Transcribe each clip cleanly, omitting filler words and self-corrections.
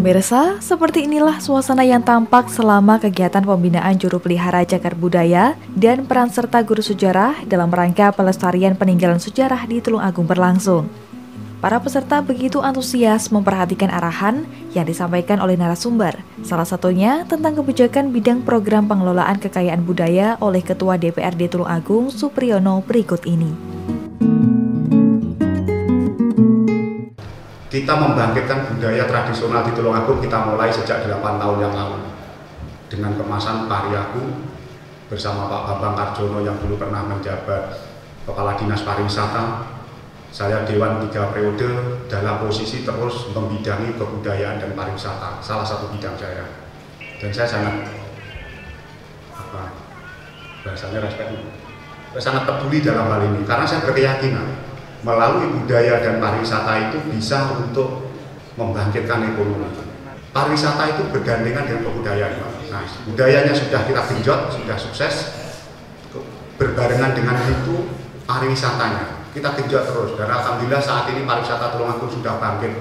Pemirsa, seperti inilah suasana yang tampak selama kegiatan pembinaan juru pelihara cagar budaya dan peran serta guru sejarah dalam rangka pelestarian peninggalan sejarah di Tulungagung berlangsung. Para peserta begitu antusias memperhatikan arahan yang disampaikan oleh narasumber, salah satunya tentang kebijakan bidang program pengelolaan kekayaan budaya oleh Ketua DPRD Tulungagung Supriyono berikut ini. Kita membangkitkan budaya tradisional di Tulungagung kita mulai sejak 8 tahun yang lalu dengan kemasan Pariagung bersama Pak Bambang Karjono yang dulu pernah menjabat Kepala Dinas Pariwisata. Saya Dewan 3 periode dalam posisi terus membidangi kebudayaan dan pariwisata, salah satu bidang saya. Dan saya sangat sangat peduli dalam hal ini karena saya berkeyakinan melalui budaya dan pariwisata itu bisa untuk membangkitkan ekonomi. Pariwisata itu bergandengan dengan kebudayaan. Nah, budayanya sudah kita genjot, sudah sukses. Berbarengan dengan itu, pariwisatanya kita genjot terus. Dan alhamdulillah saat ini pariwisata Tulungagung sudah bangkit.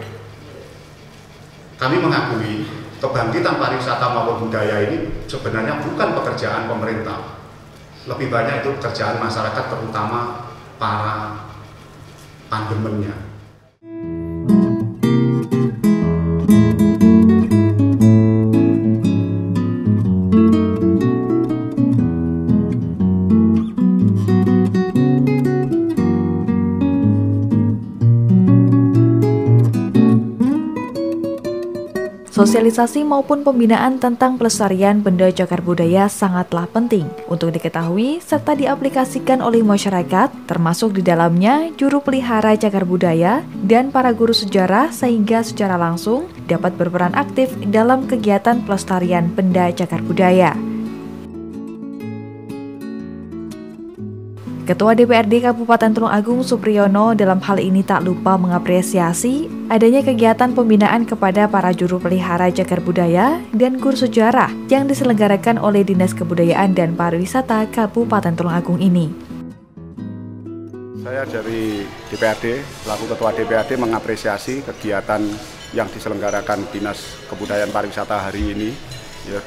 Kami mengakui kebangkitan pariwisata maupun budaya ini sebenarnya bukan pekerjaan pemerintah. Lebih banyak itu pekerjaan masyarakat, terutama para pandemennya. Sosialisasi maupun pembinaan tentang pelestarian benda cagar budaya sangatlah penting untuk diketahui serta diaplikasikan oleh masyarakat, termasuk di dalamnya juru pelihara cagar budaya dan para guru sejarah sehingga secara langsung dapat berperan aktif dalam kegiatan pelestarian benda cagar budaya. Ketua DPRD Kabupaten Tulungagung Supriyono dalam hal ini tak lupa mengapresiasi adanya kegiatan pembinaan kepada para juru pelihara cagar budaya dan guru sejarah yang diselenggarakan oleh Dinas Kebudayaan dan Pariwisata Kabupaten Tulungagung ini. Saya dari DPRD, selaku Ketua DPRD mengapresiasi kegiatan yang diselenggarakan Dinas Kebudayaan Pariwisata hari ini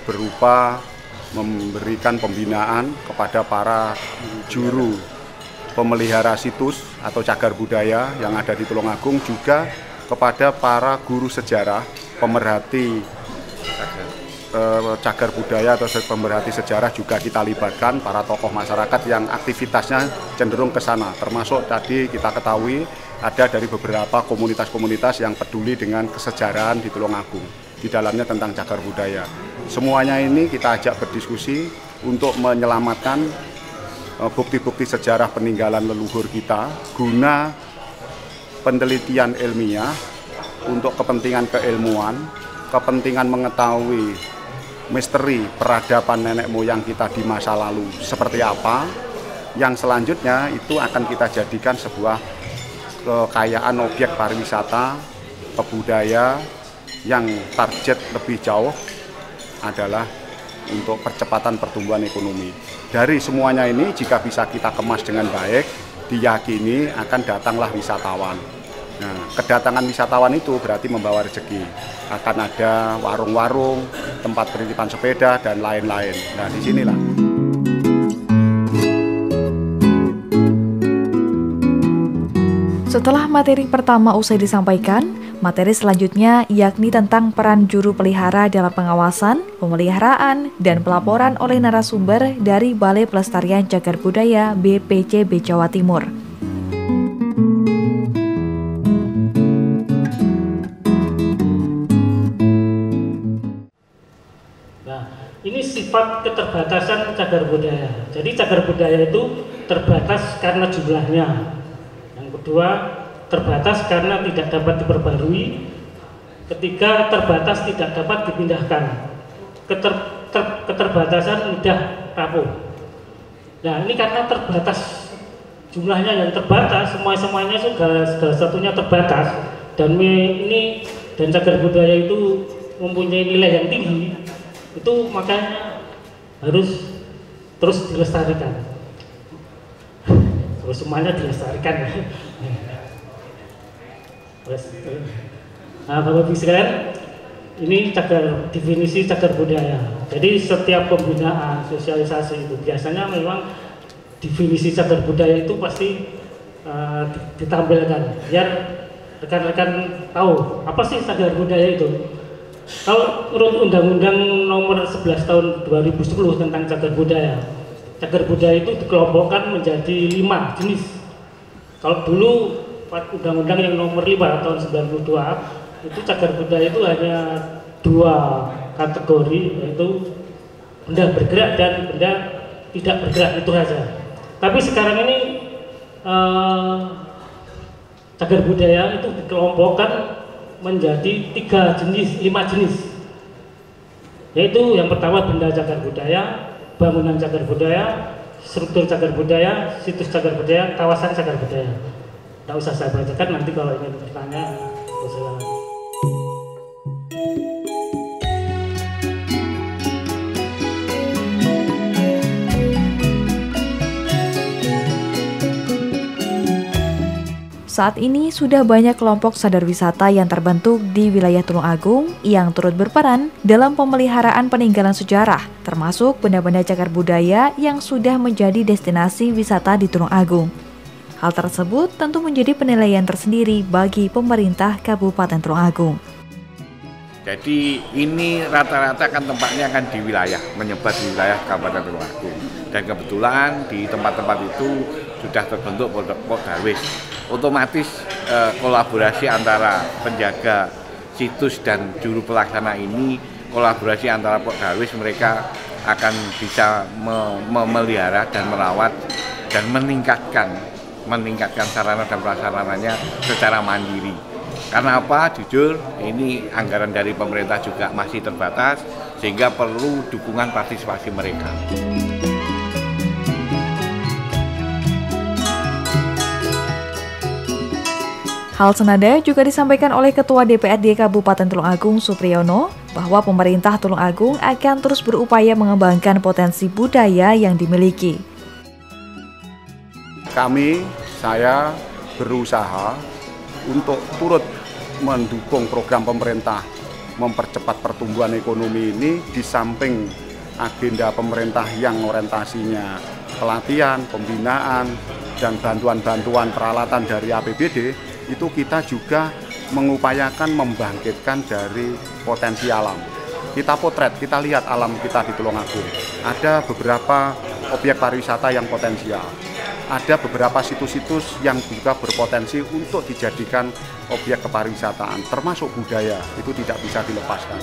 berupa memberikan pembinaan kepada para juru pemelihara situs atau cagar budaya yang ada di Tulungagung, juga kepada para guru sejarah, pemerhati cagar budaya atau pemerhati sejarah juga kita libatkan para tokoh masyarakat yang aktivitasnya cenderung ke sana. Termasuk tadi kita ketahui ada dari beberapa komunitas-komunitas yang peduli dengan kesejarahan di Tulungagung. Di dalamnya tentang cagar budaya. Semuanya ini kita ajak berdiskusi untuk menyelamatkan bukti-bukti sejarah peninggalan leluhur kita guna penelitian ilmiah untuk kepentingan keilmuan, kepentingan mengetahui misteri peradaban nenek moyang kita di masa lalu seperti apa, yang selanjutnya itu akan kita jadikan sebuah kekayaan objek pariwisata, kebudaya yang target lebih jauh adalah untuk percepatan pertumbuhan ekonomi. Dari semuanya ini jika bisa kita kemas dengan baik, diyakini akan datanglah wisatawan. Nah, kedatangan wisatawan itu berarti membawa rezeki. Akan ada warung-warung, tempat penitipan sepeda dan lain-lain. Nah, disinilah. Setelah materi pertama usai disampaikan, materi selanjutnya yakni tentang peran juru pelihara dalam pengawasan, pemeliharaan, dan pelaporan oleh narasumber dari Balai Pelestarian Cagar Budaya BPCB Jawa Timur. Nah, ini sifat keterbatasan cagar budaya. Jadi cagar budaya itu terbatas karena jumlahnya. Kedua, terbatas karena tidak dapat diperbarui. Ketiga, terbatas tidak dapat dipindahkan. Keterbatasan mudah rapuh. Nah, ini karena terbatas jumlahnya yang terbatas, semuanya segala satunya terbatas, dan ini dan cagar budaya itu mempunyai nilai yang tinggi, itu makanya harus terus dilestarikan. Terus semuanya dilestarikan ya. Nah, Bapak Ibu sekalian, ini definisi cagar budaya. Jadi setiap pembinaan sosialisasi itu biasanya memang definisi cagar budaya itu pasti ditampilkan biar rekan-rekan tahu apa sih cagar budaya itu. Kalau menurut Undang-Undang Nomor 11 Tahun 2010 tentang cagar budaya itu dikelompokkan menjadi 5 jenis. Kalau dulu Undang-Undang yang Nomor 5 Tahun 92 itu cagar budaya itu hanya 2 kategori, yaitu benda bergerak dan benda tidak bergerak, itu saja. Tapi sekarang ini cagar budaya itu dikelompokkan menjadi 5 jenis, yaitu yang pertama benda cagar budaya, bangunan cagar budaya, struktur cagar budaya, situs cagar budaya, kawasan cagar budaya. Tidak usah saya bacakan, nanti kalau ingin bertanya silakan. Saat ini sudah banyak kelompok sadar wisata yang terbentuk di wilayah Tulungagung yang turut berperan dalam pemeliharaan peninggalan sejarah, termasuk benda-benda cagar budaya yang sudah menjadi destinasi wisata di Tulungagung. Hal tersebut tentu menjadi penilaian tersendiri bagi pemerintah Kabupaten Tulungagung. Jadi ini rata-rata kan tempatnya kan di wilayah, menyebar di wilayah Kabupaten Tulungagung. Dan kebetulan di tempat-tempat itu sudah terbentuk Pokdarwis. Otomatis kolaborasi antara penjaga situs dan juru pelaksana ini, kolaborasi antara Pokdarwis, mereka akan bisa memelihara dan merawat dan meningkatkan sarana dan prasarananya secara mandiri. Karena apa? Jujur, ini anggaran dari pemerintah juga masih terbatas, sehingga perlu dukungan partisipasi mereka. Hal senada juga disampaikan oleh Ketua DPRD Kabupaten Tulungagung Supriyono bahwa pemerintah Tulungagung akan terus berupaya mengembangkan potensi budaya yang dimiliki. Saya berusaha untuk turut mendukung program pemerintah mempercepat pertumbuhan ekonomi ini, di samping agenda pemerintah yang orientasinya pelatihan, pembinaan, dan bantuan-bantuan peralatan dari APBD. Itu kita juga mengupayakan membangkitkan dari potensi alam. Kita potret, kita lihat alam kita di Tulungagung. Ada beberapa objek pariwisata yang potensial. Ada beberapa situs-situs yang juga berpotensi untuk dijadikan objek kepariwisataan, termasuk budaya, itu tidak bisa dilepaskan.